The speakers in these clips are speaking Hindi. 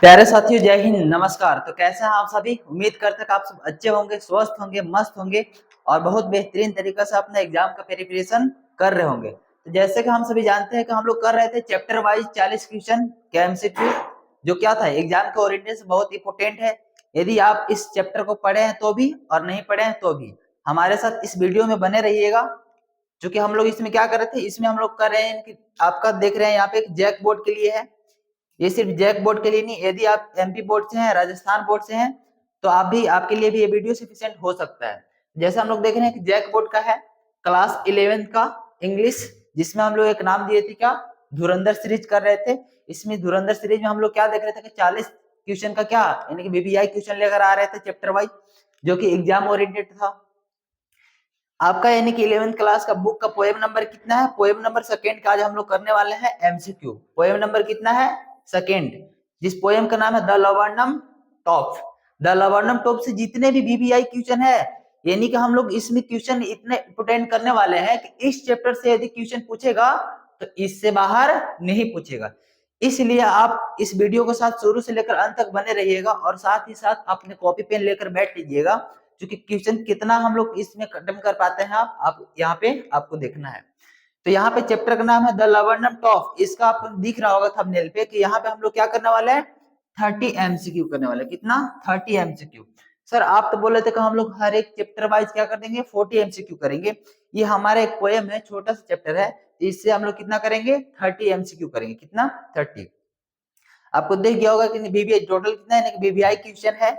प्यारे साथियों, जय हिंद, नमस्कार। तो कैसे हैं आप सभी? उम्मीद करते हैं कि आप सब अच्छे होंगे, स्वस्थ होंगे, मस्त होंगे और बहुत बेहतरीन तरीके से अपने एग्जाम का प्रिपरेशन कर रहे होंगे। तो जैसे कि हम सभी जानते हैं कि हम लोग कर रहे थे चैप्टर वाइज 40 क्वेश्चन के एमसीक्यू, जो क्या था एग्जाम के ओरिएंटेशन से बहुत इंपोर्टेंट है। यदि आप इस चैप्टर को पढ़े हैं तो भी और नहीं पढ़े हैं तो भी हमारे साथ इस वीडियो में बने रहिएगा। क्योंकि हम लोग इसमें क्या कर रहे थे, इसमें हम लोग कर रहे हैं कि आपका देख रहे हैं यहाँ पे एक जैक बोर्ड के लिए है। ये सिर्फ जैक बोर्ड के लिए नहीं, यदि आप एमपी बोर्ड से हैं, राजस्थान बोर्ड से हैं, तो आप भी आपके लिए भी ये वीडियो सफिशिएंट हो सकता है। जैसे हम लोग देख रहे हैं कि जैक बोर्ड का है क्लास 11th का इंग्लिश, जिसमें हम लोग एक नाम दिए थे क्या, धुरंधर सीरीज कर रहे थे। इसमें धुरंधर सीरीज में हम लोग क्या देख रहे थे कि 40 क्वेश्चन का क्या यानी कि बीबीआई क्वेश्चन लेकर आ रहे थे चैप्टर वाइज, जो कि एग्जाम ओरिएंटेड था आपका। यानी कि 11th क्लास का बुक का पोएम नंबर कितना है? पोएम नंबर सेकंड का आज हम लोग करने वाले हैं एमसीक्यू। पोएम नंबर कितना है? सेकंड। जिस पोएम का नाम है the laburnum top. The laburnum top से जितने भी बीबीआई क्वेश्चन है, यानी कि हम लोग इसमें क्वेश्चन इतने इंपोर्टेंट करने वाले हैं कि इस चैप्टर से यदि क्वेश्चन पूछेगा तो इससे बाहर नहीं पूछेगा। इसलिए आप इस वीडियो को साथ शुरू से लेकर अंत तक बने रहिएगा और साथ ही साथ अपने कॉपी पेन लेकर बैठ लीजिएगा, क्योंकि क्वेश्चन कितना हम लोग इसमें खत्म कर पाते हैं आप यहाँ पे आपको देखना है। तो यहाँ पे चैप्टर का नाम है द लवर्नम टॉप। इसका आपको दिख रहा होगा थंबनेल पे कि यहाँ पे हम लोग क्या करने वाले हैं, 30 एमसीक्यू करने वाले। कितना? 30 एमसीक्यू। सर आप तो बोल रहे थे कि हम लोग हर एक चैप्टर वाइज क्या कर देंगे, 40 एमसीक्यू करेंगे। ये हमारा एक पोएम है, छोटा सा चैप्टर है, इससे हम लोग कितना करेंगे, 30 एमसीक्यू करेंगे। कितना? 30। आपको देख गया होगा कि बीबीआई टोटल कितना है, बीबीआई क्वेश्चन है,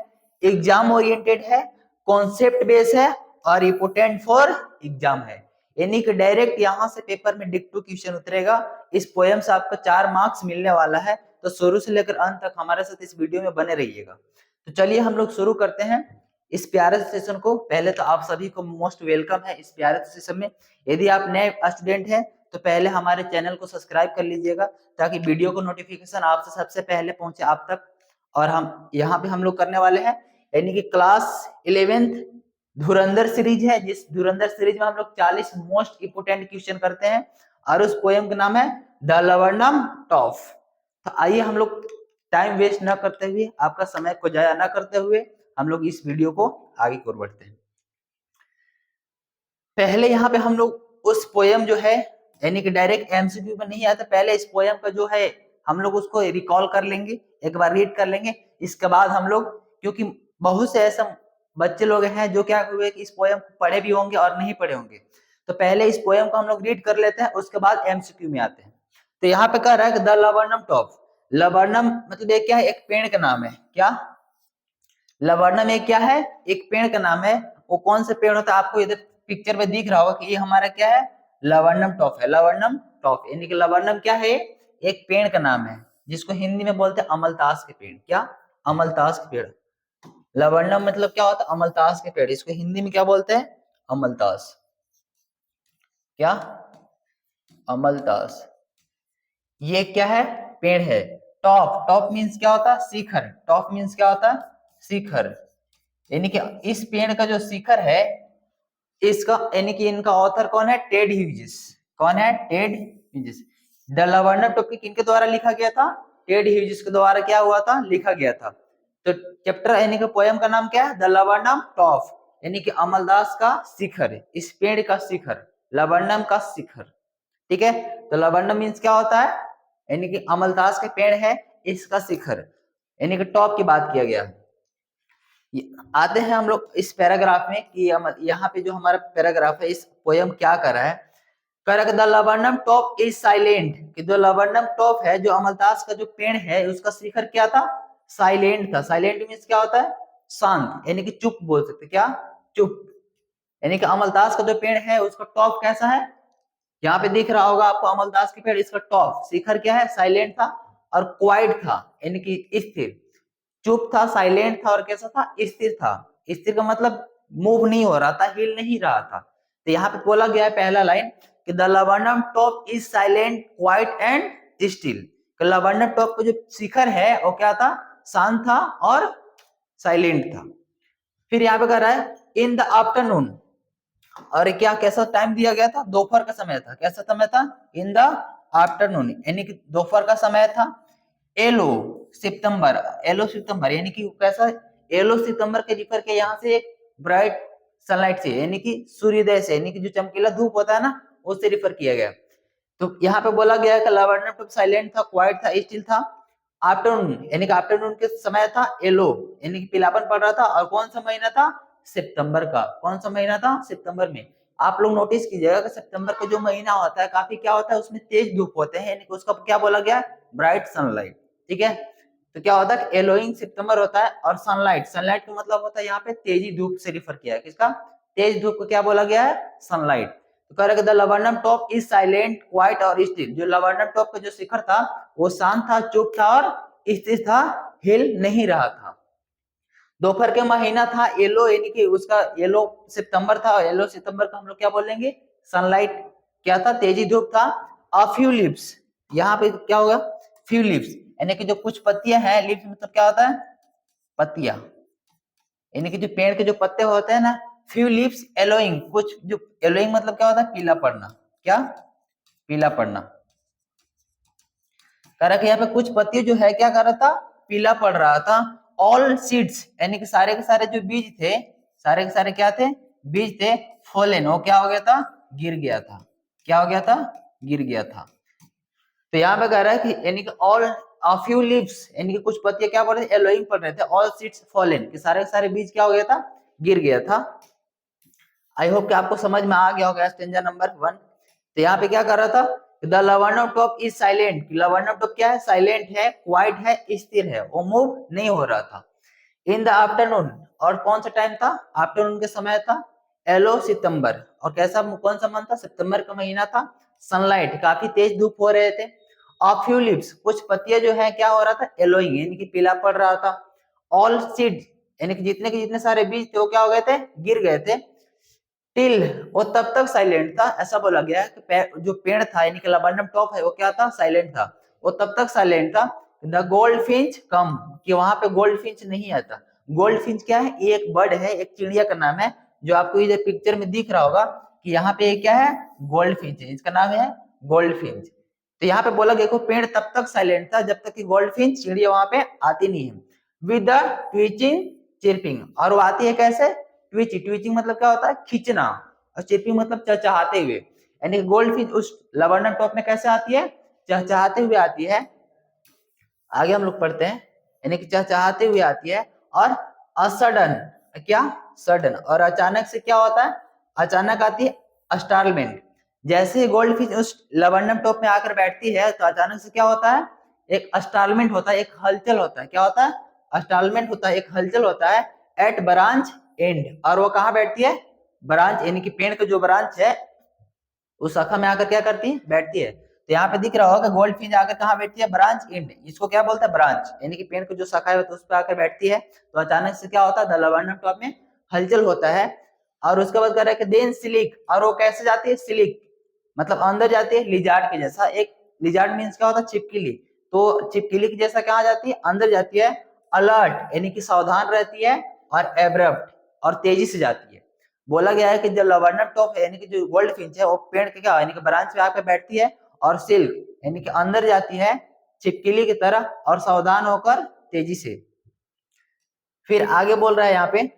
एग्जाम ओरिएंटेड है, कॉन्सेप्ट बेस है और इंपोर्टेंट फॉर एग्जाम है। यानी कि डायरेक्ट यहां से पेपर में डिक्टो क्वेश्चन उतरेगा। इस पोएम से आपको 4 मार्क्स मिलने वाला है। तो शुरू से लेकर अंत तक हमारे साथ इस वीडियो में बने रहिएगा। तो चलिए हम लोग शुरू करते हैं इस प्यारे सेशन को। पहले तो आप सभी को मोस्ट वेलकम है इस प्यारे सेशन में। यदि आप नए स्टूडेंट हैं तो पहले हमारे चैनल को सब्सक्राइब कर लीजिएगा, ताकि वीडियो को नोटिफिकेशन आपसे सबसे पहले पहुंचे आप तक। और हम यहाँ पे हम लोग करने वाले हैं यानी कि क्लास 11th धुरंधर सीरीज है, जिस धुरंधर सीरीज में हम लोग 40 मोस्ट इंपोर्टेंट क्वेश्चन करते हैं और उस पोएम का नाम है द लवर्नम टॉप। तो आइए हम लोग टाइम वेस्ट ना करते हुए, आपका समय को जाया ना करते हुए हम लोग इस वीडियो को आगे की ओर बढ़ते हैं। पहले यहाँ पे हम लोग उस पोएम जो है, यानी कि डायरेक्ट एमसीक्यू में नहीं आता, पहले इस पोएम का जो है हम लोग उसको रिकॉल कर लेंगे, एक बार रीड कर लेंगे। इसके बाद हम लोग, क्योंकि बहुत से ऐसे बच्चे लोग हैं जो क्या हुए कि इस पोएम को पढ़े भी होंगे और नहीं पढ़े होंगे, तो पहले इस पोएम को हम लोग रीड कर लेते हैं, उसके बाद एमसीक्यू में आते हैं। तो यहाँ पे कह रहा है कि द लवर्नम टॉप। लवर्नम मतलब एक क्या है, एक पेड़ का नाम है। क्या? लवर्नम एक क्या है, एक पेड़ का नाम है। वो कौन सा पेड़ होता है आपको इधर पिक्चर में दिख रहा होगा कि ये हमारा क्या है, लवर्नम टॉप है। लवर्नम टॉप यानी कि लवर्नम क्या है, एक पेड़ का नाम है, जिसको हिंदी में बोलते हैं अमलतास के पेड़। क्या? अमलतास के पेड़। लवर्नम मतलब क्या होता है, अमलतास के पेड़। इसको हिंदी में क्या बोलते हैं, अमलतास। क्या? अमलतास। ये क्या है, पेड़ है। टॉप, टॉप मीन्स क्या होता है, शिखर। टॉप मीन्स क्या होता है, शिखर। यानी कि इस पेड़ का जो शिखर है, इसका यानी कि इनका ऑथर कौन है, टेड ह्यूजेस। कौन है? Ted Hughes. द लवर्नम टॉपिक किनके द्वारा लिखा गया था, टेड ह्यूजेस के द्वारा क्या हुआ था, लिखा गया था। तो चैप्टर यानी कि पोएम का नाम क्या है, द लवर्नम टॉप, यानी कि अमलदास का शिखर, इस पेड़ का शिखर, लवर्नम का शिखर। ठीक है, तो लवर्नम मीन्स क्या होता है, यानी कि अमलदास के पेड़ है, इसका शिखर, यानी कि टॉप की बात किया गया है। आते हैं हम लोग इस पैराग्राफ में कि यहाँ पे जो हमारा पैराग्राफ है, इस पोयम क्या कर रहा है। कर the laburnum top is silent, कि जो लवर्नम टॉप है, जो अमलतास का जो पेड़ है, उसका शिखर क्या था, साइलेंट था। साइलेंट मीन्स क्या होता है, शांत, यानी कि चुप बोल सकते। क्या? चुप। यानी कि अमलतास का जो पेड़ है उसका टॉप कैसा है, यहाँ पे दिख रहा होगा आपको अमलतास के पेड़, इसका टॉप शिखर क्या है, साइलेंट था और क्वाइट था, यानी कि स्थिर। चुप था, साइलेंट था और कैसा था, स्थिर था। स्थिर का मतलब मूव नहीं हो रहा था, हिल नहीं रहा था। तो यहाँ पे बोला गया है पहला लाइन कि the laburnum top is silent quiet and still. Laburnum top का जो शिखर है वो क्या था, शांत था और साइलेंट था। फिर यहाँ पे कह रहा है इन द आफ्टरनून, और क्या कैसा टाइम दिया गया था, दोपहर का समय था। कैसा समय था, इन द आफ्टरनून, यानी कि दोपहर का समय था। एलो, सितंबर, येलो सितंबर यानी कि कैसा, येलो सितंबर के रिफर के यहाँ से एक ब्राइट सनलाइट से यानी कि सूर्योदय से, यानी कि जो चमकीला धूप होता है ना, उससे रिफर किया गया। तो यहाँ पे बोला गया है कि लावण्य टॉप साइलेंट था, क्वाइट था, स्टिल था। आफ्टरनून यानी कि आफ्टरनून के समय था येलो यानी कि पीलापन पड़ रहा था। और कौन सा महीना था, सितंबर का। कौन सा महीना था, सितंबर में। आप लोग नोटिस कीजिएगा कि सितंबर का जो महीना होता है काफी क्या होता है, उसमें तेज धूप होते हैं, यानी कि उसका क्या बोला गया, ब्राइट सनलाइट। ठीक है, तो क्या होता है, येलोइंग सितंबर होता है। और सनलाइट, सनलाइट का मतलब होता है यहाँ पे तेजी धूप से रिफर किया है, किसका, तेज धूप को क्या बोला गया है, सनलाइट। तो कह रहा है the laburnum top is silent, quiet और स्टिल। जो लवर्नम टॉप का जो शिखर था वो शांत था, चुप था और स्थिर था, हिल नहीं रहा था। दोपहर के महीना था येलो, यानी कि उसका येलो सितंबर था। येलो सितंबर का हम लोग क्या बोलेंगे, सनलाइट। क्या था, तेजी धूप था। अ फ्यू लीव्स, यहाँ पे क्या होगा, फ्यू लीव्स यानी कि जो कुछ पत्तियां हैं, लीव्स मतलब क्या होता है, पत्तियां, यानी कि जो पेड़ के जो पत्ते होते हैं ना, फ्यू लीव्स येलोइंग, कुछ जो येलोइंग मतलब क्या होता है, पीला पड़ना। क्या, पीला पड़ना। कह रहा कि यहाँ पे कुछ पत्ती जो है क्या कर रहा था, पीला पड़ रहा था। ऑल सीड्स यानी कि सारे के सारे जो बीज थे, सारे के सारे क्या थे, बीज थे, फॉलन, वो क्या हो गया था, गिर गया था। क्या हो गया था, गिर गया था। तो यहाँ पे कह रहा है कि यानी कि ऑल अ फ्यू लीव्स यानी कि कुछ पत्तियां क्या पड़ रहे थे, येलोइंग पड़ रहे थे। ऑल सीड्स फॉलन, कि सारे के सारे बीज क्या हो गया था, गिर गया था। आई होप कि आपको समझ में आ गया होगा स्टेंजा नंबर 1। तो यहाँ पे क्या कर रहा था, the laburnum top is silent. Laburnum top क्या है, साइलेंट है, क्वाइट है, स्थिर है, वो मूव नहीं हो रहा था। इन द आफ्टरनून, और कौन सा टाइम था, आफ्टरनून के समय था। येलो सितंबर, और कैसा, कौन सा मंथ था, सितंबर का महीना था। सनलाइट, काफी तेज धूप हो रहे थे। ऑफ फ्यू लीव्स, कुछ पत्तियां जो है क्या हो रहा था, येलोइंग यानी कि पीला पड़ रहा था। ऑल सीड यानी कि जितने के जितने सारे बीज थे वो क्या हो गए थे, गिर गए थे। टिल, वो तब तक साइलेंट था, ऐसा बोला गया है कि जो पेड़ था यानी कि लबनम टॉप है वो क्या था, साइलेंट था, वो तब तक साइलेंट था। द गोल्ड फिंच कम, कि वहां पे गोल्ड फिंच नहीं आता। गोल्ड फिंच क्या है, ये एक बर्ड है, एक चिड़िया का नाम है, जो आपको इधर पिक्चर में दिख रहा होगा कि यहाँ पे क्या है, गोल्ड फिंच है, इसका नाम है गोल्ड फिंच। तो यहाँ पे बोला गया को पेड़ तब तक साइलेंट था जब तक कि गोल्ड फिंच चिड़िया वहां पे आती नहीं है। विद द ट्विचिंग चिरपिंग, और वो आती है कैसे, ट्विचिंग, ट्विचिंग मतलब क्या होता है, खींचना, और चिरपिंग मतलब चहचहाते हुए। यानी गोल्ड फिश उस लवर्नम टॉप में कैसे आती है, चहचहाते हुए आती है। आगे हम लोग पढ़ते हैं, यानी कि चहचहाते हुए आती है। और असडन, क्या, सडन, और अचानक से क्या होता है, अचानक आती है स्टारमेंट। जैसे ही गोल्ड फिश उस लवर्नम टॉप में आकर बैठती है तो अचानक से क्या होता है, एक स्टालमेंट होता है, एक हलचल होता है। क्या होता है, स्टालमेंट होता है, एक हलचल होता है। एट ब्रांच एंड, और वो कहाँ बैठती है, ब्रांच यानी कि पेड़ का जो ब्रांच है उस शाखा में आकर क्या करती है, बैठती है। तो यहाँ पे दिख रहा होगा गोल्ड फिश आकर कहाँ बैठती है, ब्रांच एंड, इसको क्या बोलता है, ब्रांच, यानी कि पेड़ की जो शाखा है तो उस पर आकर बैठती है। तो अचानक से क्या होता है, द लवर्नम टॉप में हलचल होता है। और उसके बाद कह रहा है कि देन सिलिक, और वो कैसे जाती है, सिलिक मतलब अंदर जाती है, लिजार्ड के जैसा। एक लिजार्ड मीन्स क्या होता है, छिपकली, तो छिपकली के जैसा कहाँ जाती है, अंदर जाती है। अलर्ट यानी कि सावधान रहती है, और एब्रप्ट और तेजी से जाती है। बोला गया है कि जो लवर्नम टॉप है यानी कि जो गोल्ड फिंच है वो पेड़ के क्या यानी कि ब्रांच पे आकर बैठती है, और सिल्क यानी कि अंदर जाती है छिपकली की तरह, और सावधान होकर तेजी से। फिर आगे बोल रहा है यहाँ पे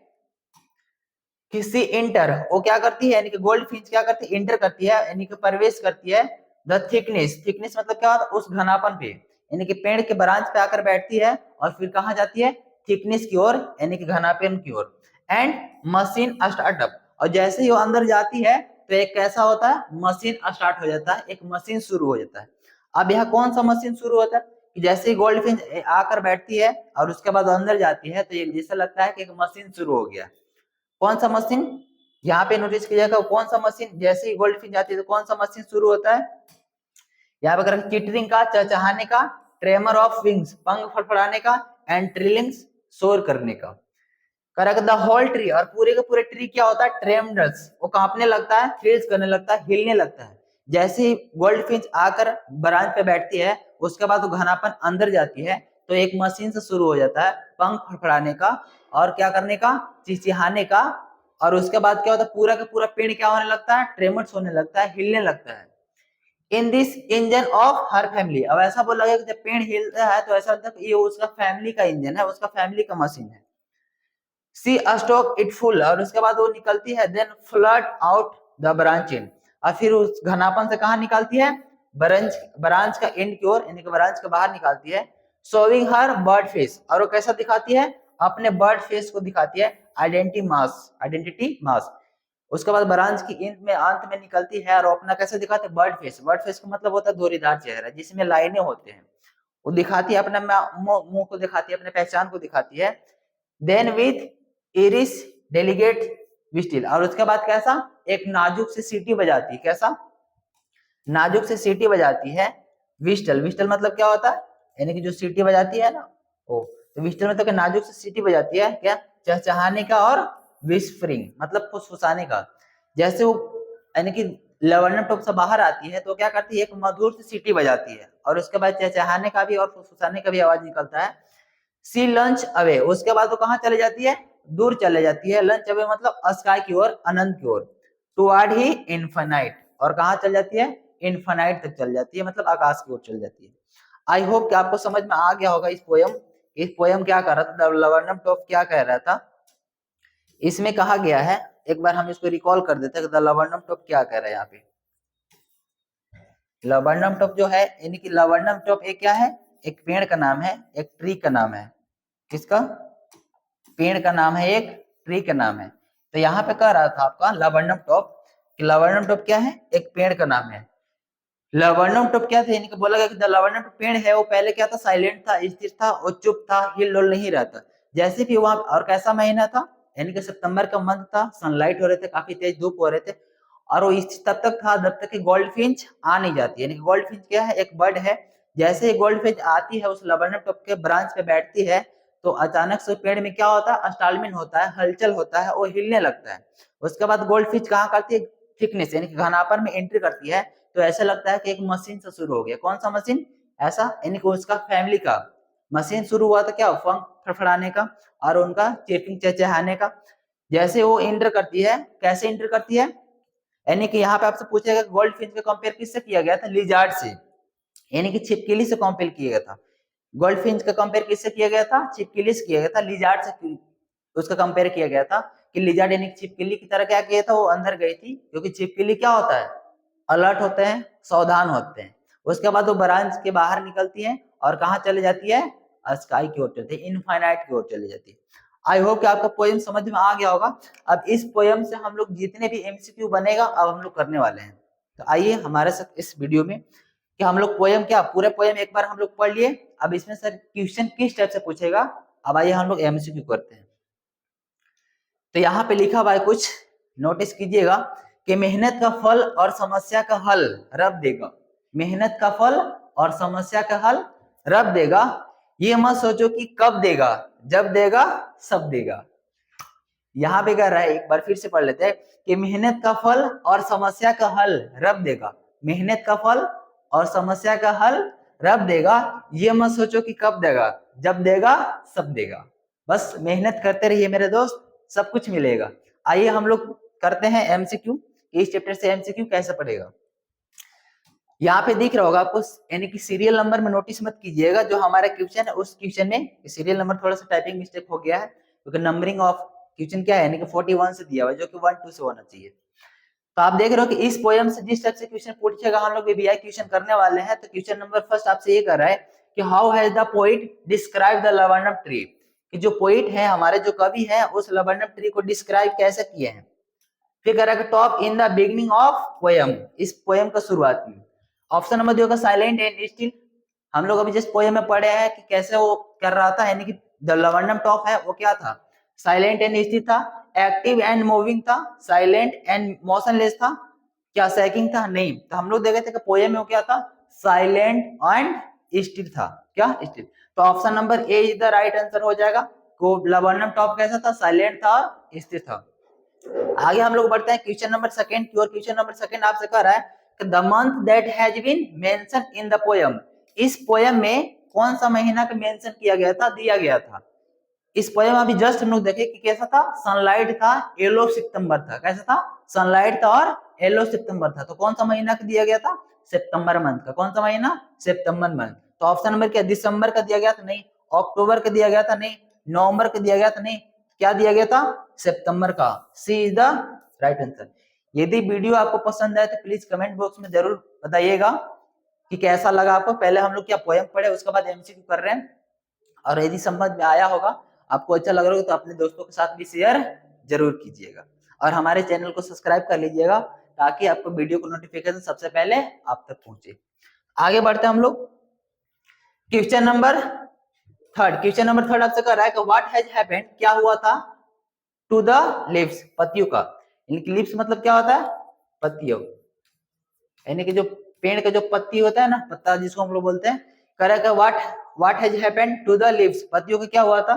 किसी इंटर, वो क्या करती है, यानी कि गोल्ड फिंच क्या करती है, इंटर करती है, यानी कि प्रवेश करती है। द थिकनेस, थिकनेस मतलब क्या होता है, उस घनापन पे, यानी कि पेड़ के ब्रांच पे आकर बैठती है, और फिर कहाँ जाती है, थिकनेस की ओर, यानी कि घनापन की ओर। एंड मशीन स्टार्टअप, और जैसे ही वो अंदर जाती है तो एक कैसा होता है, मशीन स्टार्ट हो जाता है, एक मशीन शुरू हो जाता है। अब यहाँ कौन सा मशीन शुरू होता है, कि जैसे ही गोल्ड फिंच आकर बैठती है और उसके बाद अंदर जाती है तो ये जैसा लगता है कि एक मशीन शुरू हो गया। कौन सा मशीन, यहाँ पे नोटिस कीजिएगा कौन सा मशीन, जैसे ही गोल्ड फिश जाती है तो कौन सा मशीन शुरू होता है, यहाँ पे चिटरिंग का, चहचहाने का, ट्रेमर ऑफ विंग्स पंख फड़फड़ाने का, एंड ट्रिलिंग्स शोर करने का। करेक्ट, द होल ट्री, और पूरे के पूरे ट्री क्या होता है, ट्रेमरस, वो कांपने लगता है, थ्रिल्स करने लगता है, हिलने लगता है। जैसे ही गोल्ड फिंच आकर ब्रांच पे बैठती है उसके बाद वो घनापन अंदर जाती है तो एक मशीन से शुरू हो जाता है पंख फड़फड़ाने का, और क्या करने का, चिचिहाने का। और उसके बाद क्या होता है, पूरा का पूरा पेड़ क्या होने लगता है, ट्रेमर्स होने लगता है, हिलने लगता है। In this engine of her family. अब ऐसा बोला गया कि जब पेड़ हिलता है तो ऐसा लगता है कि ये उसका फैमिली का इंजन है, उसका फैमिली का मशीन है। सी स्टॉक इट फुल, और उसके बाद वो निकलती है, then flood out the branch and, और फिर उस घनापन से कहा निकालती है, ब्रांच ब्रांच का एंड की ओर, यानी कि ब्रांच के बाहर निकालती है। शोविंग हर बर्ड फेस, और वो कैसा दिखाती है, अपने बर्ड फेस को दिखाती है, आइडेंटिटी मास। उसके बाद ब्रांच की अंत में निकलती है और अपना कैसे दिखाते हैं, बर्ड फेस। बर्ड फेस का मतलब होता है धोरीदार चेहरा जिसमें लाइनें होते हैं, वो दिखाती है अपना मुंह को दिखाती है, अपने पहचान को दिखाती है। देन विथ इरिस डेलीगेट विस्टिल, और उसके बाद कैसा, एक नाजुक से सीटी बजाती है, कैसा, नाजुक से सीटी बजाती है, विस्टल। विस्टल मतलब क्या होता है, यानी कि जो सीटी बजाती है ना, ओ, तो विस्टल मतलब नाजुक से सीटी बजाती है, क्या, चहचहाने का, और विस्परिंग मतलब फुसफुसाने का। जैसे वो, यानी कि लवर्नम टॉप से बाहर आती है तो क्या करती है, एक मधुर सी सीटी बजाती है, और उसके बाद चहचहाने का भी और फुसफुसाने का भी आवाज निकलता है। सी लंच अवे, उसके बाद वो कहाँ चले जाती है, दूर चले जाती है। लंच अवे मतलब स्काई की ओर, अनंत की ओर, टुवर्ड ही इनफाइनाइट, और कहाँ चल जाती है, इनफाइनाइट तक चल जाती है, मतलब आकाश की ओर चल जाती है। आई होप कि आपको समझ में आ गया होगा इस पोयम क्या कर रहा था, द लवर्नम टॉप क्या कह रहा था। इसमें कहा गया है, एक बार हम इसको रिकॉल कर देते हैं, द लवर्नम टॉप क्या कह रहा है यहाँ पे। लवर्नम टॉप जो है, यानी कि लवर्नम टॉप एक क्या है, एक पेड़ का नाम है, एक ट्री का नाम है। किसका, पेड़ का नाम है, एक ट्री का नाम है। तो यहाँ पे कह रहा था आपका लवर्नम टॉप, कि लवर्नम टॉप क्या है, एक पेड़ का नाम है। लवर्नम टॉप क्या था, यानी कि बोला गया कि द लवर्नम टॉप पेड़ है, वो पहले क्या था, साइलेंट था, स्थिर था और चुप था, हिल डुल नहीं रहता। जैसे भी वहां, और कैसा महीना था, यानी कि सितंबर का मंथ था, सनलाइट हो रहे थे, काफी तेज धूप हो रहे थे, और वो तब तक था जब तक कि गोल्ड फिंच आ नहीं जाती। यानी कि गोल्ड फिंच क्या है, एक बर्ड है। जैसे ही गोल्ड फिंच आती है, उस लवर्नम टॉप के ब्रांच पे बैठती है, तो अचानक से पेड़ में क्या होता है, स्टालमिन होता है, हलचल होता है, वो हिलने लगता है। उसके बाद गोल्ड फिंच कहाँ करती है, थिकनेस यानी कि घनापन में एंट्री करती है, तो ऐसा लगता है कि एक मशीन से शुरू हो गया। कौन सा मशीन, ऐसा, यानी कि उसका फैमिली का मशीन शुरू हुआ था, क्या, पंख फड़फड़ाने का और उनका चेपिंग चहचहाने का। जैसे वो इंटर करती है, कैसे इंटर करती है, यानी कि यहाँ पे आपसे पूछेगा गोल्ड फिंच का कंपेयर किससे किया गया था, लिजार्ड से, यानी कि छिपकली से कंपेयर किया गया था। गोल्ड फिंच का कंपेयर किससे किया गया था, छिपकली से किया गया था। लिजार्ड से उसका कंपेयर किया गया था, कि लिजार्ड यानी छिपकली की तरह क्या किया था, वो अंदर गई थी, क्योंकि छिपकली क्या होता है, अलर्ट होते हैं, सावधान होते हैं। उसके बाद वो ब्रांच के बाहर निकलती है और कहाँ चले जाती है, स्काई की ओर चलती है, इनफाइनाइट की ओर चली जाती है। आई होप कि आपको पोएम समझ में आ गया होगा। अब इस पोएम से हम लोग जितने भी एमसीक्यू बनेगा अब हम लोग करने वाले हैं। तो आइए हमारे साथ इस वीडियो में, कि हम लोग पोएम क्या, पूरे पोएम एक बार हम लोग पढ़ लिए, अब इसमें सर क्वेश्चन किस टाइप से पूछेगा। अब आइए हम लोग एमसीक्यू करते हैं। तो यहाँ पे लिखा हुआ है कुछ, नोटिस कीजिएगा, कि मेहनत का फल और समस्या का हल रब देगा। मेहनत का फल और समस्या का हल रब देगा, ये मत सोचो कि कब देगा, जब देगा सब देगा। यहाँ पे कह रहा है, एक बार फिर से पढ़ लेते हैं, कि मेहनत का फल और समस्या का हल रब देगा। मेहनत का फल और समस्या का हल रब देगा, ये मत सोचो कि कब देगा, जब देगा सब देगा। बस मेहनत करते रहिए मेरे दोस्त, सब कुछ मिलेगा। आइए हम लोग करते हैं एमसीक्यू, इस चैप्टर से एमसीक्यू कैसे पढ़ेगा। यहाँ पे दिख रहा होगा आपको, यानी कि सीरियल नंबर में नोटिस मत कीजिएगा, जो हमारा क्वेश्चन है उस क्वेश्चन में सीरियल नंबर थोड़ा सा टाइपिंग मिस्टेक हो गया है, क्योंकि नंबरिंग ऑफ क्वेश्चन क्या है, यानी कि 41 से दिया हुआ है, जो कि 1 2 से होना चाहिए। तो आप देख रहे हो कि इस पोएम से जिस टाइप से क्वेश्चन पूछेगा, हम लोग वीवीआई क्वेश्चन करने वाले हैं। तो क्वेश्चन नंबर फर्स्ट आपसे ये कर रहा है कि how has the poet describe the laburnum tree, कि जो पोइट है, हमारे जो कवि है, उस लवर्नम ट्री को डिस्क्राइब कैसे किए हैं। फिर कह रहा है top in the beginning of poem, इस पोएम का शुरुआत में। ऑप्शन नंबर 2 का साइलेंट एंड स्टिल, हम लोग अभी जस्ट पोएम में पढ़े हैं कि कैसे वो कर रहा था, यानी कि द लवर्नम टॉप है वो क्या था, साइलेंट एंड स्टिल था। एक्टिव एंड मूविंग था, साइलेंट एंड मोशनलेस था, क्या सैकिंग था, नहीं। तो हम लोग देखे थे कि पोएम में वो क्या था, साइलेंट एंड स्टिल था, क्या, स्टिल। तो option number A is the right answer हो जाएगा। को लवर्नम टॉप कैसा था, साइलेंट था और स्थिर था। आगे हम लोग बढ़ते हैं क्वेश्चन नंबर सेकंड की ओर। क्वेश्चन नंबर सेकंड आपसे कह रहा है कि the month that has been mention in the poem, इस पोएम में कौन सा महीना का मेंशन किया गया था, दिया गया था। इस पोएम अभी जस्ट हम लोग देखे कि कैसा था, सनलाइट था, येलो सितंबर था, कैसा था, सनलाइट था और येलो सितंबर था। तो कौन सा महीना का दिया गया था, सितंबर मंथ का। कौन सा महीना? सितंबर मंथ। तो ऑप्शन नंबर क्या? दिसंबर का दिया गया था? नहीं। अक्टूबर का दिया गया था? नहीं। नवंबर का दिया गया था? नहीं। क्या दिया गया था? सितंबर का। सी इज द राइट आंसर। यदि वीडियो आपको पसंद आए तो प्लीज कमेंट बॉक्स में जरूर बताइएगा कि कैसा लगा आपको। पहले हम लोग क्या पोएम पढ़े, उसके बाद एमसीक्यू कर रहे हैं। और यदि समझ में आया होगा, आपको अच्छा लग रहा होगा, तो अपने दोस्तों के साथ भी शेयर जरूर कीजिएगा। और हमारे चैनल को सब्सक्राइब कर लीजिएगा ताकि आपको वीडियो को नोटिफिकेशन सबसे पहले आप तक पहुंचे। आगे बढ़ते हैं हम लोग। Question number third. Question number third आपसे कर रहा है कि व्हाट हैज हैपेंड, क्या हुआ था, टू द लिव्स, पत्तियों का। यानी कि लिव्स मतलब क्या होता है? पत्तियों, यानी कि जो पेड़ का जो पत्ती होता है ना, पत्ता जिसको हम लोग बोलते हैं। Correct. What has happened to the leaves, पत्तियों को क्या हुआ था?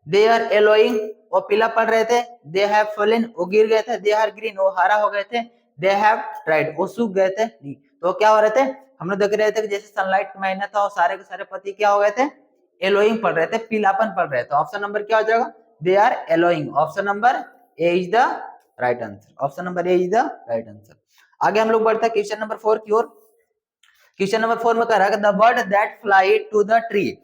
दे आर येलोइंग, वो पीला पड़ रहे थे। दे हैव फॉलन, वो गिर गए थे। दे आर ग्रीन, वो हरा हो गए थे। दे हैव ड्राइड, वो सूख गए थे। तो क्या हो रहे थे? हम लोग देख रहे थे कि जैसे सनलाइट का महीना था और सारे के सारे पत्ती क्या हो गए थे? येलोइंग पड़ रहे थे, पीलापन पड़ रहे थे। ऑप्शन नंबर क्या हो जाएगा? They are yellowing. Option number A is the right answer. Option number A is the right answer. आगे हम लोग बढ़ते हैं क्वेश्चन नंबर 4 की ओर। क्वेश्चन नंबर 4 में कह रहा है the bird that fly to the tree,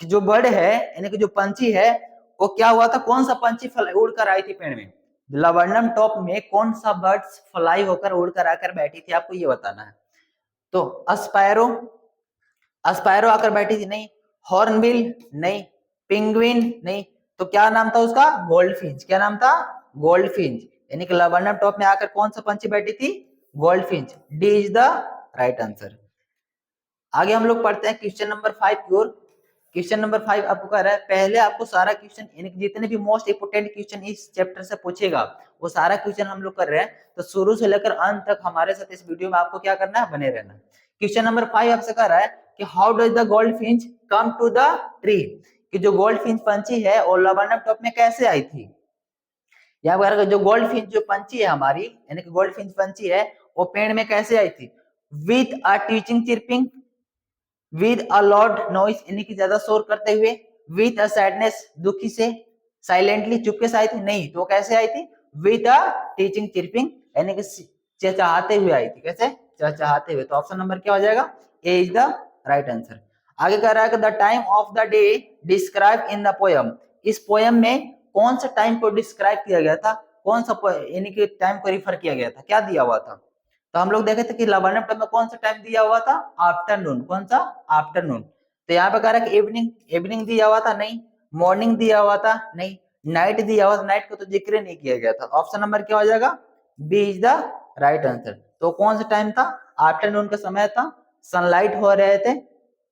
जो बर्ड है यानी कि जो पंछी है, वो क्या हुआ था? कौन सा पंछी उड़कर आई थी पेड़ में? लवर्नम टॉप में कौन सा बर्ड फ्लाई होकर उड़कर आकर बैठी थी, आपको ये बताना है। तो अस्पैरो, अस्पैरो आकर बैठी थी? नहीं। हॉर्नबिल? नहीं। पिंगुइन? नहीं। तो क्या नाम था उसका? गोल्डफिंच। क्या नाम था? गोल्डफिंच। यानी कि लवर्नम टॉप में आकर कौन सा पंछी बैठी थी? Goldfinch. D is the right answer. आगे हम लोग पढ़ते हैं क्वेश्चन नंबर 5 की ओर। क्वेश्चन नंबर 5 आपको कह रहा है, पहले आपको सारा क्वेश्चन यानी कि जितने भी मोस्ट इंपोर्टेंट क्वेश्चन इस चैप्टर से पूछेगा वो सारा क्वेश्चन हम लोग कर रहे हैं। तो शुरू से लेकर अंत तक हमारे साथ इस वीडियो में आपको क्या करना है? बने रहना। क्वेश्चन नंबर 5 आपसे कह रहा है कि how does the goldfinch come to the tree, कि जो गोल्ड फिंच पंछी है वो लवर्नम टॉप में कैसे आई थी? यहाँ पर जो गोल्ड फिंच जो पंछी है हमारी, यानी कि गोल्ड फिंच पंछी है, वो पेड़ में कैसे आई थी? With a teaching chirping, with a Lord noise यानी कि ज्यादा शोर करते हुए, विद अ सैडनेस दुखी से, साइलेंटली चुपके से आई थी? नहीं। तो कैसे आई थी? विद अ टीचिंग चिरपिंग यानी कि चहचहाते हुए आई थी। कैसे? चहचहाते हुए। तो ऑप्शन नंबर क्या हो जाएगा? A is the right answer. आगे कह रहा है कि the time of the day describe in the poem, इस पोयम में कौन सा टाइम को डिस्क्राइब किया गया था? कौन सा यानी कि टाइम को रिफर किया गया था? क्या दिया हुआ था? तो हम लोग देखे थे कि लवर्नम टॉप में कौन सा टाइम दिया हुआ था? आफ्टरनून। कौन सा? आफ्टरनून। तो यहाँ पे कह रहा है कि इवनिंग, इवनिंग दिया हुआ था? नहीं। मॉर्निंग दिया हुआ था? नहीं। नाइट दिया हुआ था? नाइट को तो जिक्र नहीं किया गया था। ऑप्शन नंबर क्या हो जाएगा? B is the right answer. तो कौन सा टाइम था? आफ्टरनून का समय था, सनलाइट हो रहे थे,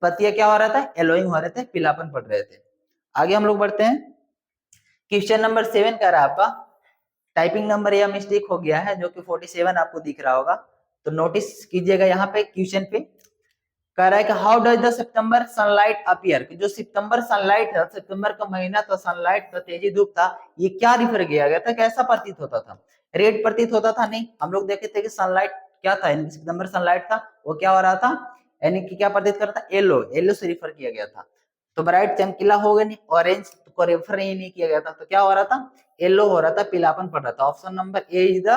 पतिया क्या हो रहा था? येलोइंग हो रहे थे, पीलापन पड़ रहे थे। आगे हम लोग बढ़ते हैं। क्वेश्चन नंबर 7 कह रहा है आपका, टाइपिंग नंबर या मिस्टेक हो गया है जो कि 47 आपको दिख रहा होगा, तो नोटिस कीजिएगा यहाँ पे क्वेश्चन पे। कह रहा है कि how does the September sunlight appear, जो सितंबर सनलाइट था, सितंबर का महीना था, सनलाइट था, तेजी धूप था, ये क्या रिफर किया गया था? कैसा प्रतीत होता था? रेड प्रतीत होता था? नहीं। हम लोग देखे थे कि सनलाइट क्या था, यानी सितंबर सनलाइट था, वो क्या हो रहा था? यानी कि क्या प्रतीत कर रहा था? येलो, येलो से रिफर किया गया था। तो ब्राइट चमकीला हो गया नहीं, ऑरेंज को रेफर ही नहीं किया गया था, तो क्या हो रहा था? येलो हो रहा था, पीलापन पड़ रहा था। Option number A is the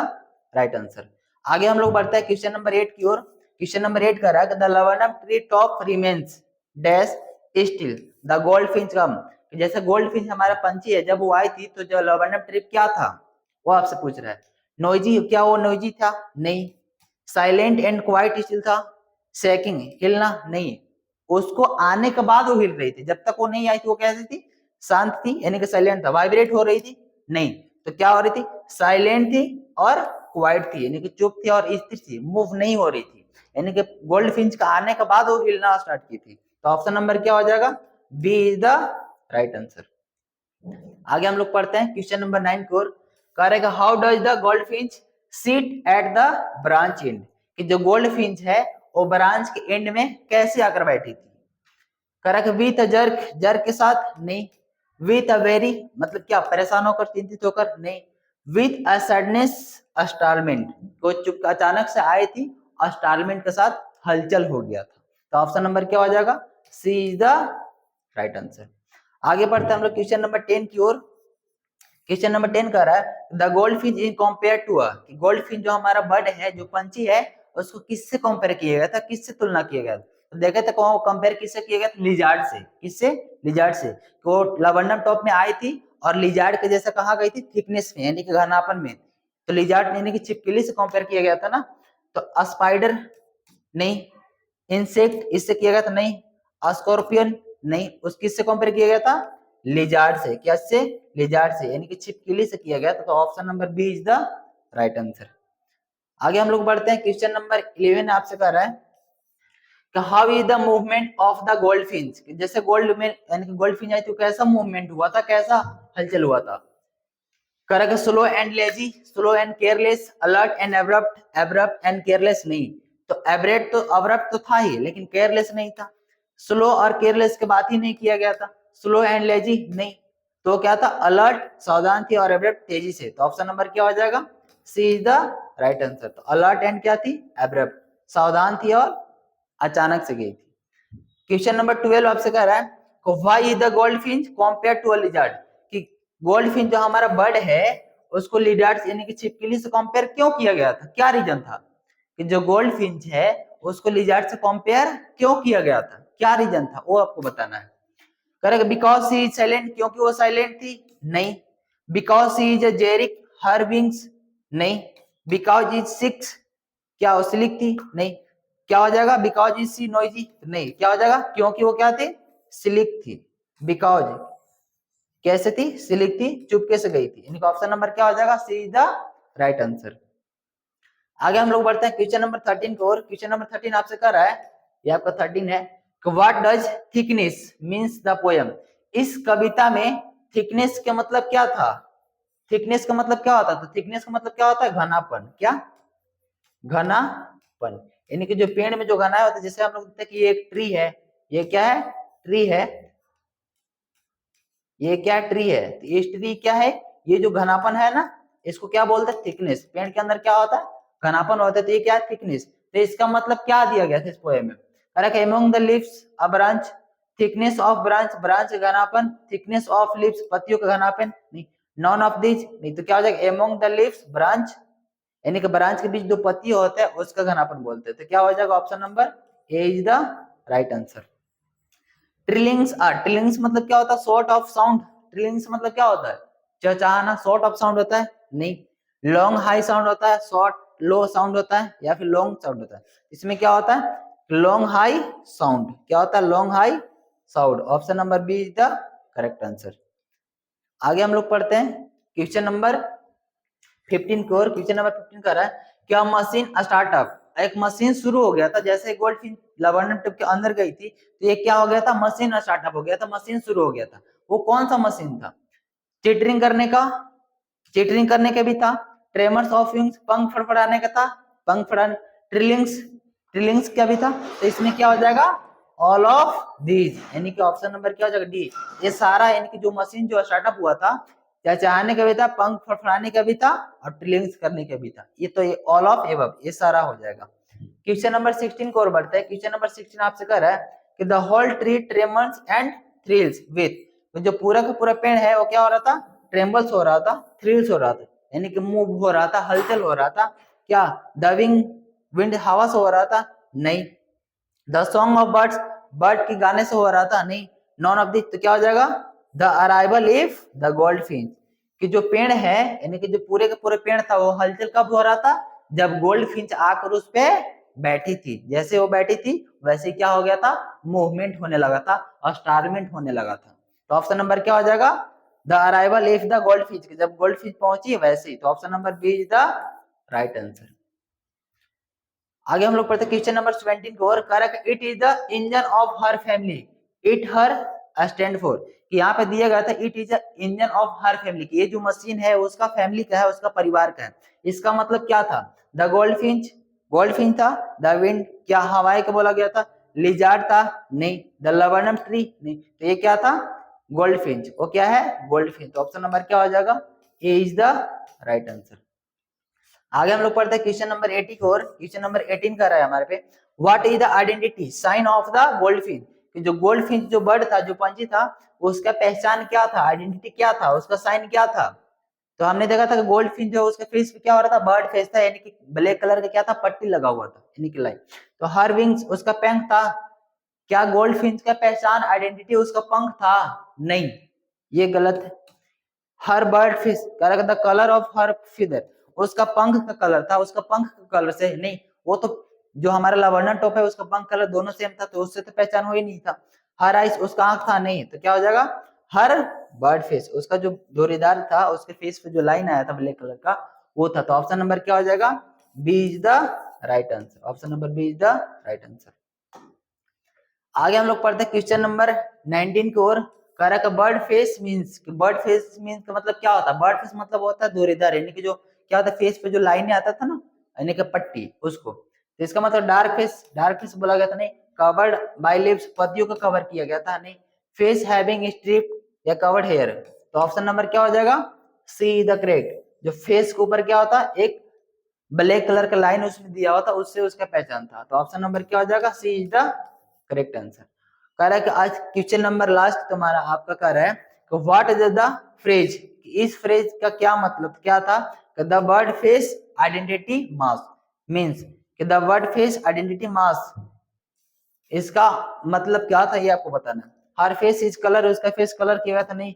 right answer. आगे हम लोग बढ़ते हैं क्वेश्चन नंबर 8 की ओर। क्वेश्चन नंबर 8 कह रहा है the laburnum tree top remains dash still the goldfinch come, जैसे गोल्ड फिंच हमारा पंछी है, जब वो आई थी तो जो लवर्नम ट्री क्या था वो आपसे पूछ रहा है। नोइजी, क्या वो नोइजी था? नहीं। साइलेंट एंड क्वाइट स्टिल था? शेकिंग, हिलना? नहीं। उसको आने के बाद वो हिल रही थी, जब तक वो नहीं आई थी वो कैसी थी? शांत थी, यानी कि साइलेंट था। वाइब्रेट हो रही थी? नहीं। तो क्या हो रही थी? साइलेंट थी और क्वाइट थी, यानी कि चुप थी और स्थिर थी, मूव नहीं हो रही थी। यानी कि गोल्ड फिंच का आने के बाद वो हिलना स्टार्ट की थी। तो ऑप्शन नंबर क्या हो जाएगा? B is the right answer. आगे हम लोग पढ़ते हैं क्वेश्चन नंबर 9 की ओर। करेगा how does the gold Finch sit at the branch and, कि जो गोल्ड फिंच है वो ब्रांच के एंड में कैसे आकर बैठी थी? करक विथ अ जर्क, जर्क के साथ? नहीं। विथ अ वेरी मतलब क्या परेशान होकर, चिंतित होकर? नहीं। विथ अ सडनेस अस्टालमेंट, को चुप अचानक से आई थी, अस्टालमेंट के साथ हलचल हो गया था। तो ऑप्शन नंबर क्या हो जाएगा? सी इज द राइट आंसर। आगे बढ़ते हैं हम लोग क्वेश्चन नंबर 10 की ओर। क्वेश्चन नंबर 10 कह रहा है the goldfinch in compare to a, goldfinch जो हमारा बर्ड है, जो पंछी है, उसको किससे कंपेयर किया गया था, किससे तुलना किया गया था? तो देखे थे कंपेयर किससे किया गया था? लिजार्ड से। किससे? लिजार्ड से। वो लाबंडम टॉप में आई थी और लिजार्ड के जैसा कहा गई थी थिकनेस में, यानी कि घनापन में। तो लिजार्ड यानी कि छिपकली से कंपेयर किया गया था ना। तो स्पाइडर नहीं, इंसेक्ट इससे किया गया था नहीं, स्कॉर्पियन नहीं, उस किससे कंपेयर किया गया था? लिजार्ड से। क्या से? लिजार्ड से, यानी कि छिपकली से किया गया था। तो option number B is the right answer. आगे हम लोग बढ़ते हैं, क्वेश्चन नंबर 11 आपसे कर रहा है कि how is the movement of the gold Finch. जैसे गोल्ड में यानी कि गोल्ड फिंच आई तो कैसा मूवमेंट हुआ था, कैसा हलचल हुआ था? Correct, slow and lazy, slow and careless, alert and abrupt, abrupt and careless नहीं। तो एब्रेट तो अब्रप्ट तो था ही, लेकिन केयरलेस नहीं था। स्लो और केयरलेस के बात ही नहीं किया गया था। स्लो एंड लेजी नहीं, तो क्या था? अलर्ट सावधान थी और एब्रप्ट तेजी से। तो ऑप्शन नंबर क्या हो जाएगा? सी इज द राइट आंसर। तो अलर्ट एंड क्या थी? एब्रप्ट, सावधान थी और अचानक से गई थी। क्वेश्चन नंबर 12 आपसे कह रहा है why is the goldfinch compare to a lizard, कि गोल्ड फिंच जो हमारा बर्ड है उसको लिजर्ड यानी कि छिपकली से कंपेयर क्यों किया गया था? क्या रीजन था कि जो गोल्ड फिंच है उसको लिजर्ड से कंपेयर क्यों किया गया था? क्या रीजन था वो आपको बताना है। Correct, because she is silent, क्योंकि वो साइलेंट थी? नहीं। Because she is jerk her wings? नहीं। बिकॉज इज सिक्स, क्या वो सिलिक थी? नहीं। क्या हो जाएगा? Because is she noisy? नहीं। क्या हो जाएगा? क्योंकि वो क्या थी? सिलिक थी। बिकॉज कैसे थी? सिलिक थी, चुपके से गई थी। इनका ऑप्शन नंबर क्या हो जाएगा? सी इज द राइट आंसर। आगे हम लोग बढ़ते हैं क्वेश्चन नंबर 13 को। और क्वेश्चन नंबर 13 आपसे कर रहा है, ये आपका 13 है, what does thickness means the poem. इस कविता में थिकनेस का मतलब क्या था? थिकनेस का मतलब क्या होता था? थिकनेस का मतलब क्या होता है? घनापन। क्या? घनापन, यानी कि जो पेड़ में जो घना होता है, जैसे हम लोग देखते हैं कि ये एक ट्री है, ये क्या है? ट्री है, ये क्या ट्री है? तो ये ट्री क्या है? ये जो घनापन है ना, इसको क्या बोलते हैं? थिकनेस। पेड़ के अंदर क्या होता है? घनापन होता है, तो ये क्या है? थिकनेस। तो इसका मतलब क्या दिया गया था इस पोएम में? Correct, among the leaves a branch, thickness of branch, branch का घनापन, थिकनेस ऑफ लीव्स पत्तियों का घनापन नहीं, नॉन ऑफ दिस नहीं। तो क्या हो जाएगा? अमंग द लीव्स ब्रांच, यानी कि ब्रांच के बीच जो पत्ती होता है उसका घनापन बोलते हैं। तो क्या हो जाएगा? Option number A is the right answer. Trillings are, trillings मतलब क्या होता है? Short of sound. ट्रिलिंग्स मतलब क्या होता है? चहचहाना, शॉर्ट ऑफ साउंड होता है? नहीं। लॉन्ग हाई साउंड होता है, शॉर्ट लो साउंड होता है, या फिर लॉन्ग साउंड होता है? इसमें क्या होता है? Long high sound. क्या होता है? Long high sound. Option number B is the correct answer. आगे हम लोग पढ़ते हैं क्वेश्चन नंबर 15 की ओर। क्वेश्चन नंबर 15 कर रहा है क्या मशीन स्टार्टअप, एक मशीन शुरू हो गया था, जैसे गोल्ड फिश लवर्नम टिप के अंदर गई थी तो ये क्या हो गया था? मशीन स्टार्टअप हो गया था, मशीन शुरू हो गया था। वो कौन सा मशीन था? चिटरिंग करने का, चिटरिंग करने का भी था, ट्रेमर्स ऑफ विंग्स पंख फड़फड़ाने का था, पंख फड़ाने, ट्रिलिंग्स, ट्रिलिंग्स क्या भी था? तो इसमें क्या हो जाएगा? ऑल ऑफ दीज, यानी कि ऑप्शन नंबर क्या हो जाएगा? डी। ये सारा यानी कि जो मशीन जो स्टार्टअप हुआ था, चहचहाने का भी था, पंख फड़फड़ाने का भी था और ट्रिलिंग्स करने का भी था। ये तो ये ऑल ऑफ एबव, ये सारा हो जाएगा। क्वेश्चन नंबर 16 को और बढ़ते हैं। क्वेश्चन नंबर 16 आपसे कह रहा है कि the whole tree tremors and thrills with, तो जो पूरा का पूरा पेड़ है वो क्या हो रहा था? ट्रेम्बल्स हो रहा था, थ्रिल्स हो रहा था, यानी कि मूव हो रहा था, हलचल हो रहा था। क्या? द विंड हवा से हो रहा था? नहीं। The song of birds, bird के गाने से हो रहा था? नहीं। नॉन ऑफ दिस, तो क्या हो जाएगा? The arrival if the gold Finch, कि जो पेड़ है यानी कि जो पूरे के पूरे पेड़ था वो हलचल कब हो रहा था? जब गोल्ड फिंच आकर उस पे बैठी थी। जैसे वो बैठी थी वैसे क्या हो गया था? मूवमेंट होने लगा था और स्टारमेंट होने लगा था। तो ऑप्शन नंबर क्या हो जाएगा? The arrival if the goldfinch, जब गोल्ड फिंच पहुंची वैसे ही। तो option number B is the right answer. आगे हम लोग पढ़ते क्वेश्चन नंबर 17 को। और correct, it is the engine of her family, it her stand for, कि यहाँ पे दिया गया था it is the engine of her family, कि ये जो मशीन है उसका फैमिली का है, उसका परिवार का है। इसका मतलब क्या था? The goldfinch, goldfinch था। द विंड, क्या हवाई का बोला गया था? लिजार्ड था? नहीं। The laburnum tree? नहीं। तो ये क्या था? Goldfinch. वो क्या है? Goldfinch. तो ऑप्शन नंबर क्या हो जाएगा? A is the right answer. आगे हम लोग पढ़ते हैं क्वेश्चन नंबर 80 को। और क्वेश्चन नंबर 18 का रहा है हमारे पे, what is the identity sign of the gold Finch, कि जो गोल्ड फिंच जो बर्ड था, जो पंछी था, उसका पहचान क्या था? आइडेंटिटी क्या था? उसका साइन क्या था? तो हमने देखा था कि गोल्ड फिंच जो उसके फेस पे क्या हो रहा था, बर्ड फेस था, यानी कि ब्लैक कलर का क्या था, पट्टी लगा हुआ था, यानी कि लाइन। तो हर विंग्स उसका पंख था। क्या गोल्ड फिंच का पहचान आइडेंटिटी उसका पंख था? नहीं, ये गलत है। Her bird fish the colour of her feather, उसका पंख का कलर था, उसका पंख का कलर से नहीं, वो तो जो हमारा लवर्ना टॉप है उसका पंख कलर दोनों सेम था, तो उससे तो पहचान हो ही नहीं था। हर आइस उसका आंख था नहीं, तो क्या हो जाएगा, हर बर्ड फेस उसका जो डोरीदार था, उसके फेस पे जो लाइन आया था ब्लैक कलर का, वो था। तो ऑप्शन नंबर क्या हो जाएगा, B is the right answer. Option number B is the right answer. आगे हम लोग पढ़ते हैं क्वेश्चन नंबर 19 की ओर। कह रहा है bird face means, bird face means का मतलब क्या होता है, बर्ड फेस मतलब होता है डोरीदार, यानी कि जो क्या होता है फेस पे जो लाइन आता था ना, यानी कि पट्टी, उसको। तो इसका मतलब डार्क फेस बोला गया था नहीं, कवर्ड बाय लिप्स, पत्तियों को कवर किया गया था नहीं, फेस हैविंग स्ट्रिप या कवर्ड हेयर। तो ऑप्शन नंबर क्या हो जाएगा, सी द करेक्ट। जो फेस के ऊपर क्या होता है, एक ब्लैक कलर का लाइन उसमें दिया हुआ था, उससे उसका पहचान था। तो ऑप्शन नंबर क्या हो जाएगा, सी इज द करेक्ट आंसर। कह रहा है कि आज क्वेश्चन नंबर लास्ट तुम्हारा आपका कह रहा है कि व्हाट इज द फ्रेज, इस फ्रेज का क्या मतलब क्या था, the word face identity mass means कि the word face identity mass, इसका मतलब क्या था ये आपको बताना। हर फेस इज कलर, उसका फेस कलर किया था नहीं,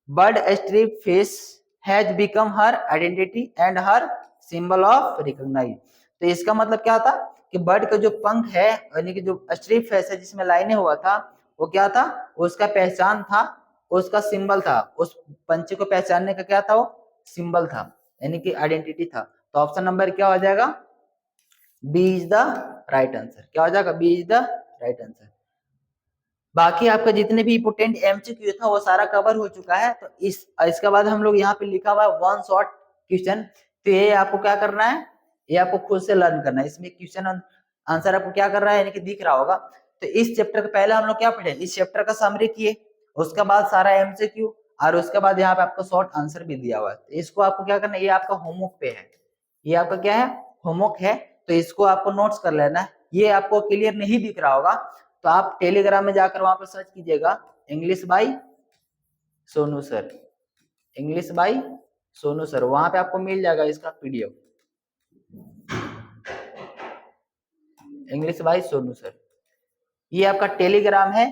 bird strip face has become her identity and her symbol of recognise. तो इसका मतलब क्या था कि बर्ड का जो पंख है, यानी कि जो स्ट्रिप फेस है जिसमें लाइनें हुआ था, वो क्या था, उसका पहचान था, उसका सिंबल था, उस पंछी को पहचानने का क्या था, वो सिंबल था, यानी कि आइडेंटिटी था। तो ऑप्शन नंबर क्या हो जाएगा, B is the right answer. क्या हो जाएगा, B is the right answer. बाकी आपका जितने भी इंपोर्टेंट एमसीक्यू था वो सारा कवर हो चुका है। तो इसके बाद हम लोग यहाँ पे लिखा हुआ है वन शॉट क्वेश्चन। तो ये आपको क्या करना है, ये आपको खुद से लर्न करना है। इसमें क्वेश्चन आंसर आपको क्या कर रहा है, यानी कि दिख रहा होगा। तो इस चैप्टर के पहले हम लोग क्या पढ़े, इस चैप्टर का समरी किए, उसके बाद सारा एमसीक्यू, और उसके बाद यहाँ पे आपको शॉर्ट आंसर भी दिया हुआ है। तो इसको आपको क्या करना है, ये आपका होमवर्क पे है, ये आपका क्या है, होमवर्क है। तो इसको आपको नोट्स कर लेना है। ये आपको क्लियर नहीं दिख रहा होगा तो आप टेलीग्राम में जाकर वहां पर सर्च कीजिएगा English by Sonu sir, English by Sonu sir, वहां पे आपको मिल जाएगा इसका PDF, English by Sonu sir. ये आपका टेलीग्राम है।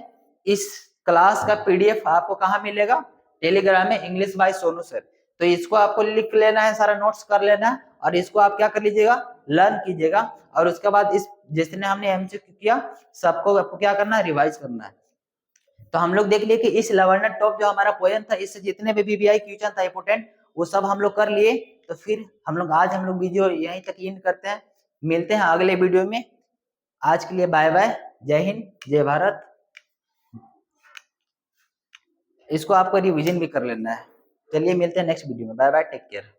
इस क्लास का पीडीएफ आपको कहाँ मिलेगा, टेलीग्राम में, इंग्लिश बाय सोनू सर। तो इसको आपको लिख लेना है, सारा नोट्स कर लेना है, और इसको आप क्या कर लीजिएगा, लर्न कीजिएगा। और उसके बाद इस जिसने हमने एमसीक्यू किया सबको आपको क्या करना है, रिवाइज करना है। तो हम लोग देख लिए कि इस लवर्नर टॉप जो हमारा पोएम था, इससे जितने भी बीबीआई क्वेश्चन था इंपोर्टेंट, वो सब हम लोग कर लिए। तो फिर हम लोग वीडियो यहीं तक एंड करते हैं, मिलते हैं अगले वीडियो में। आज के लिए बाय बाय, जय हिंद, जय भारत। इसको आपको रिवीजन भी कर लेना है। चलिए मिलते हैं नेक्स्ट वीडियो में, बाय बाय, टेक केयर।